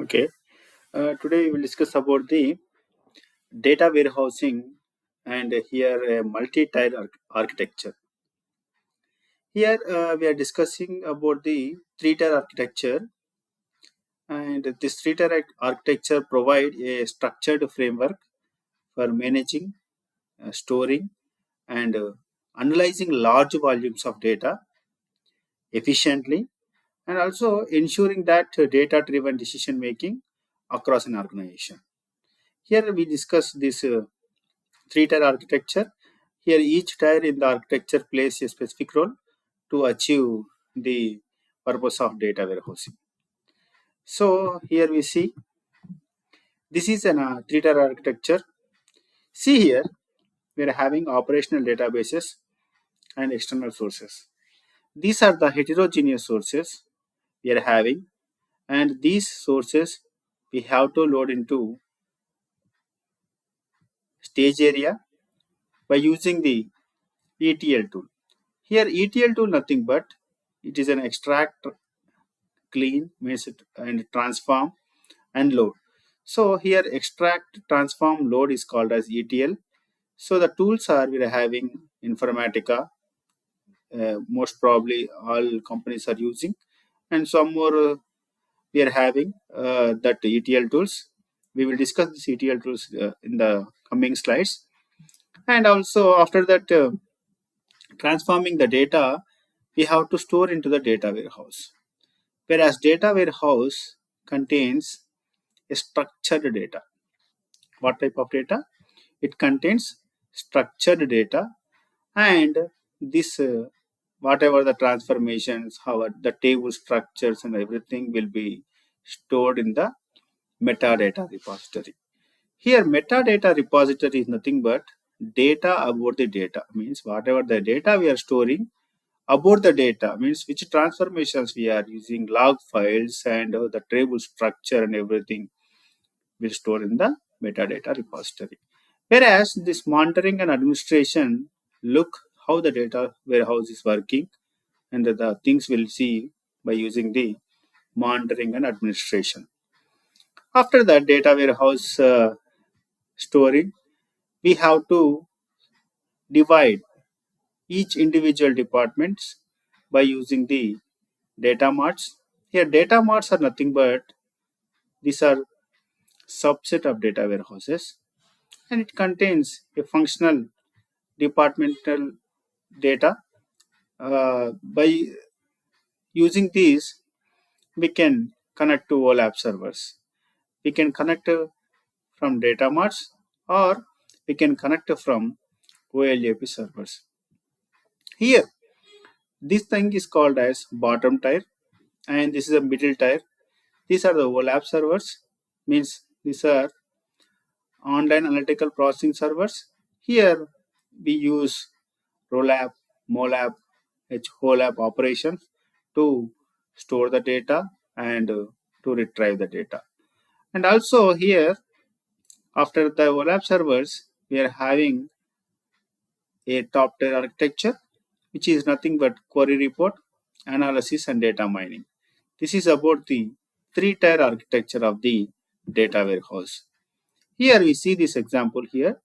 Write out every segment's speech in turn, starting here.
Okay. Today we will discuss about the data warehousing and here a multi-tier architecture. Here we are discussing about the three-tier architecture, and this three-tier architecture provide a structured framework for managing, storing, and analyzing large volumes of data efficiently, and also ensuring that data-driven decision making across an organization. Here we discuss this three-tier architecture. Here each tier in the architecture plays a specific role to achieve the purpose of data warehousing. So here we see this is an three-tier architecture. See here we are having operational databases and external sources. These are the heterogeneous sources we are having, and these sources we have to load into stage area by using the ETL tool. Here ETL tool nothing but it is an extract, clean, means it, and transform and load. So here extract, transform, load is called as ETL. So the tools are we are having Informatica, most probably all companies are using, and some more we are having that ETL tools. We will discuss these ETL tools in the coming slides. And also after that, transforming the data, we have to store into the data warehouse. Whereas data warehouse contains a structured data. What type of data? It contains structured data, and this whatever the transformations, how the table structures and everything will be stored in the metadata repository. Here metadata repository is nothing but data about the data, means whatever the data we are storing about the data, means which transformations we are using, log files and the table structure and everything will store in the metadata repository. Whereas this monitoring and administration look how the data warehouse is working, and the things we'll see by using the monitoring and administration. After that data warehouse storing, we have to divide each individual departments by using the data marts. Here data marts are nothing but these are subset of data warehouses, and it contains a functional departmental data. By using these, we can connect to OLAP servers. We can connect from data marts, or we can connect from OLAP servers. Here, this thing is called as bottom tier, and this is a middle tier. These are the OLAP servers, means these are online analytical processing servers. Here, we use ROLAP, MOLAP, HOLAP operations to store the data and to retrieve the data. And also here, after the OLAP servers, we are having a top tier architecture, which is nothing but query report, analysis, and data mining. This is about the three-tier architecture of the data warehouse. Here we see this example here.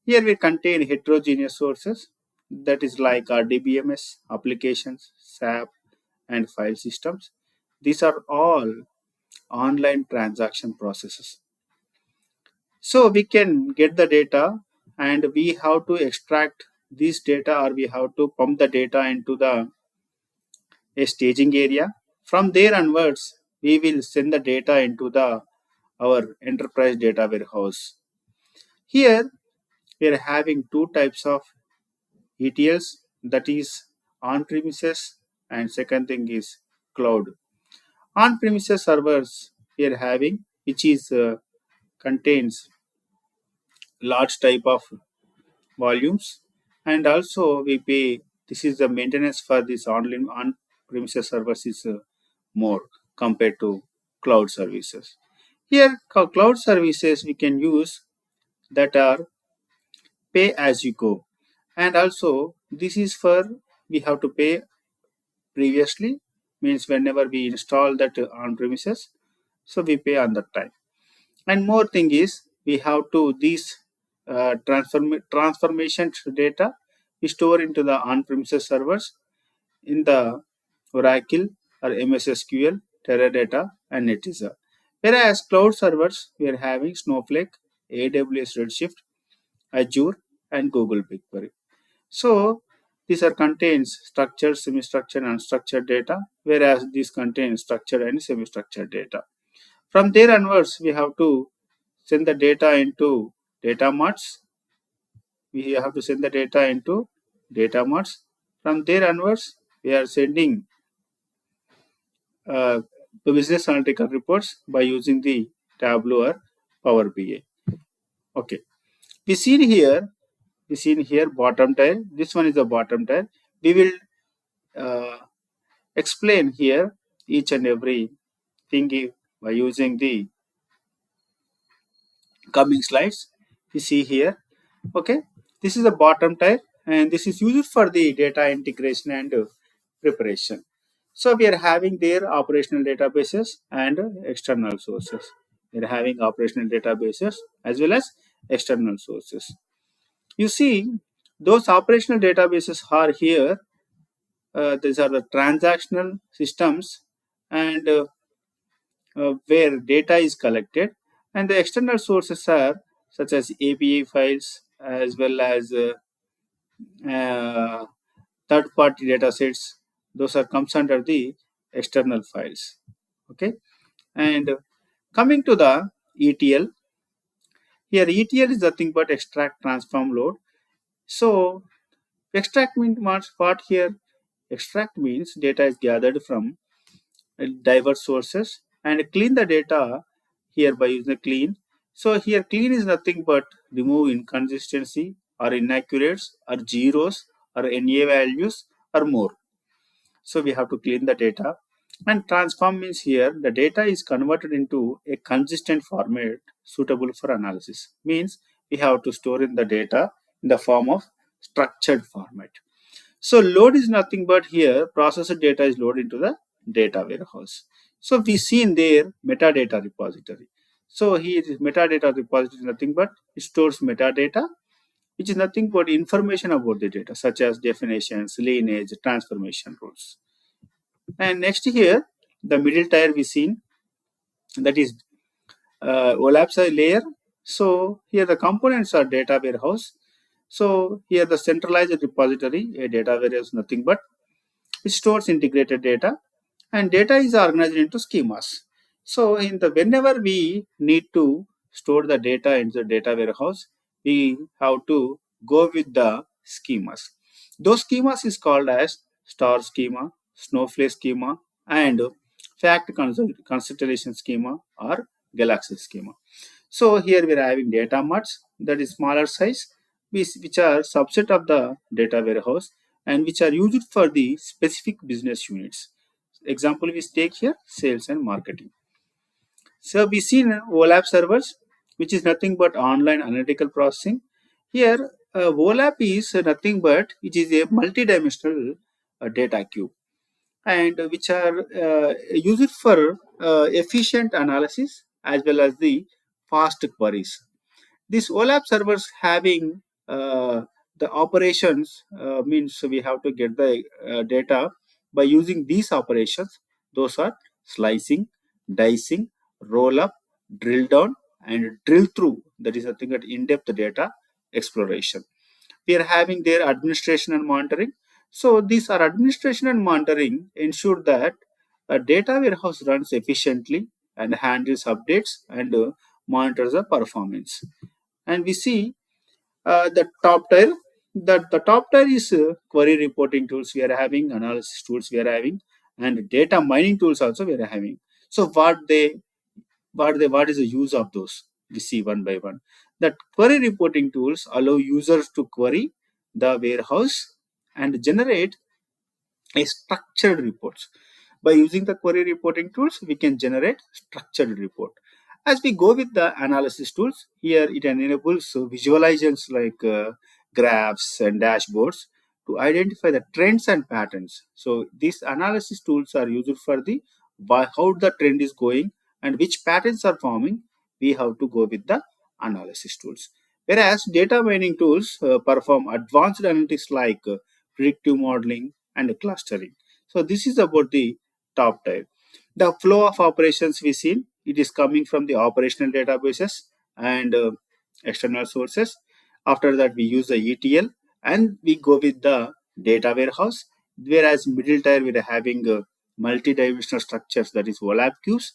Here we contain heterogeneous sources, that is like our DBMS, applications, SAP, and file systems. These are all online transaction processes. So we can get the data, and we have to extract this data, or we have to pump the data into the a staging area. From there onwards, we will send the data into the our enterprise data warehouse. Here we are having two types of ETLs, that is on premises, and second thing is cloud. On premises servers we are having, which is contains large type of volumes, and also we pay, this is the maintenance for this online on premises servers is more compared to cloud services. Here cloud services we can use that are pay as you go, and also this is for we have to pay previously, means whenever we install that on premises, So we pay on that time. And more thing is, we have to these transformation data we store into the on-premises servers in the Oracle or MS SQL, Teradata, and Netezza. Whereas cloud servers, we are having Snowflake, AWS Redshift, Azure, and Google BigQuery. So these are contains structured, semi-structured, and unstructured data, whereas these contain structured and semi-structured data. From there onwards, we have to send the data into data marts. We have to send the data into data marts. From there onwards, we are sending uh, the business analytical reports by using the Tableau or Power BI. Okay, we seen here bottom tier. This one is the bottom tier. We will uh, explain here each and every thing by using the coming slides. We see here. Okay, this is the bottom tier, and this is used for the data integration and preparation. So we are having their operational databases and external sources. We are having operational databases as well as external sources. You see, those operational databases are here. These are the transactional systems and where data is collected, and the external sources are such as API files as well as uh, third-party data sets. Those are comes under the external files. Okay, and coming to the ETL, here ETL is nothing but extract, transform, load. So extract means what here? Extract means data is gathered from diverse sources and clean the data here by using the clean. So here clean is nothing but remove inconsistency or inaccurates or zeros or NA values or more. So we have to clean the data. And transform means here the data is converted into a consistent format suitable for analysis. Means we have to store in the data in the form of structured format. So load is nothing but here processed data is loaded into the data warehouse. So we see in there metadata repository. So here is metadata repository is nothing but it stores metadata, which is nothing but information about the data such as definitions, lineage, transformation rules. And next here, the middle tier we seen, that is OLAPS layer. So here the components are data warehouse. So here the centralized repository, a data warehouse, nothing but it stores integrated data, and data is organized into schemas. So in the whenever we need to store the data in the data warehouse, we have to go with the schemas. Those schemas is called as star schema, snowflake schema, and fact constellation schema or galaxy schema. So here we are having data marts, that is smaller size, which are subset of the data warehouse and which are used for the specific business units. Example we take here sales and marketing. So we see OLAP servers, which is nothing but online analytical processing. Here OLAP is nothing but which is a multidimensional data cube and which are used for efficient analysis as well as the fast queries. These OLAP servers having the operations means we have to get the data by using these operations. Those are slicing, dicing, roll up, drill down, and drill through. That is nothing but in-depth data exploration. We are having their administration and monitoring. So these are administration and monitoring ensure that a data warehouse runs efficiently and handles updates and monitors the performance. And we see the top tier. The top tier is query reporting tools we are having, analysis tools we are having, and data mining tools also we are having. So what is the use of those? We see one by one. That query reporting tools allow users to query the warehouse and generate a structured reports. By using the query reporting tools, we can generate structured report. As we go with the analysis tools, here it enables visualizations like graphs and dashboards to identify the trends and patterns. So these analysis tools are used for the how the trend is going and which patterns are forming, we have to go with the analysis tools. Whereas data mining tools perform advanced analytics like predictive modeling and clustering. So this is about the top tier. The flow of operations we see, it is coming from the operational databases and external sources. After that, we use the ETL and we go with the data warehouse. Whereas middle tier, we are having multi-dimensional structures, that is OLAP cubes.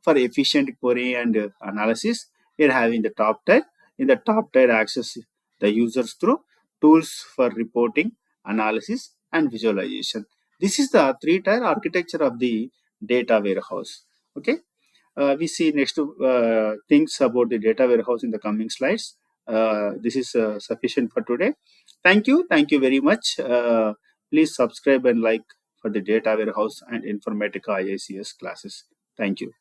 For efficient query and analysis, we are having the top tier. In the top tier, access the users through tools for reporting, analysis, and visualization. This is the three-tier architecture of the data warehouse. Okay, we see next things about the data warehouse in the coming slides. This is sufficient for today. Thank you very much. Please subscribe and like for the data warehouse and Informatica IICS classes. Thank you.